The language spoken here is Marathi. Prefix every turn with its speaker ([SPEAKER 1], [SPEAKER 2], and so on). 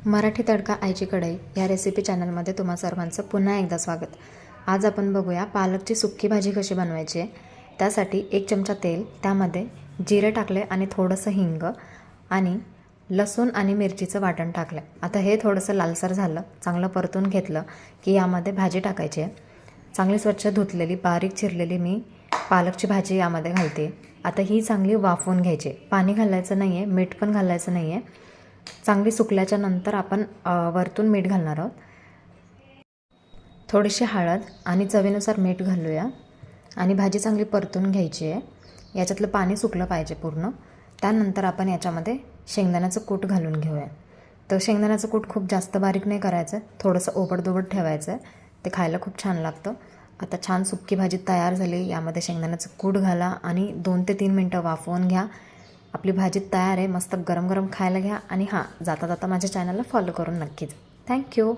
[SPEAKER 1] मराठी तडका आईची कढई या रेसिपी चॅनलमध्ये तुम्हा सर्वांचं पुन्हा एकदा स्वागत। आज आपण बघूया पालकची सुक्की भाजी कशी बनवायची आहे। त्यासाठी 1 चमचा तेल, त्यामध्ये जिरे टाकले आणि थोडंसं हिंग आणि लसूण आणि मिरचीचं वाटण टाकलं। आता हे थोडंसं लालसर झालं, चांगलं परतून घेतलं की यामध्ये भाजी टाकायची आहे। चांगली स्वच्छ धुतलेली बारीक चिरलेली मी पालकची भाजी यामध्ये घालते। आता ही चांगली वाफवून घ्यायची, पाणी घालायचं नाही आहे, मीठ पण घालायचं नाही आहे। चांगली सुकल्याच्या नंतर आपण वरतून मीठ घालणार आहोत, थोडीशी हळद आणि चवीनुसार मीठ घालूया आणि भाजी चांगली परतून घ्यायची आहे। याच्यातलं पाणी सुकलं पाहिजे पूर्ण। त्यानंतर आपण याच्यामध्ये शेंगदाण्याचं कूट घालून घेऊया। तर शेंगदाण्याचं कूट खूप जास्त बारीक नाही करायचं, थोडंसं ओबडधोबड ठेवायचं आहे, ते खायला खूप छान लागतं। आता छान सुक्की भाजी तयार झाली, यामध्ये शेंगदाण्याचं कूट घाला आणि 2 ते 3 मिनटं वाफवून घ्या। आपली भाजी तयार आहे, मस्त गरम गरम खायला घ्या। आणि हां, जाता जाता माझ्या चॅनलला फॉलो करून नक्कीच। थँक्यू।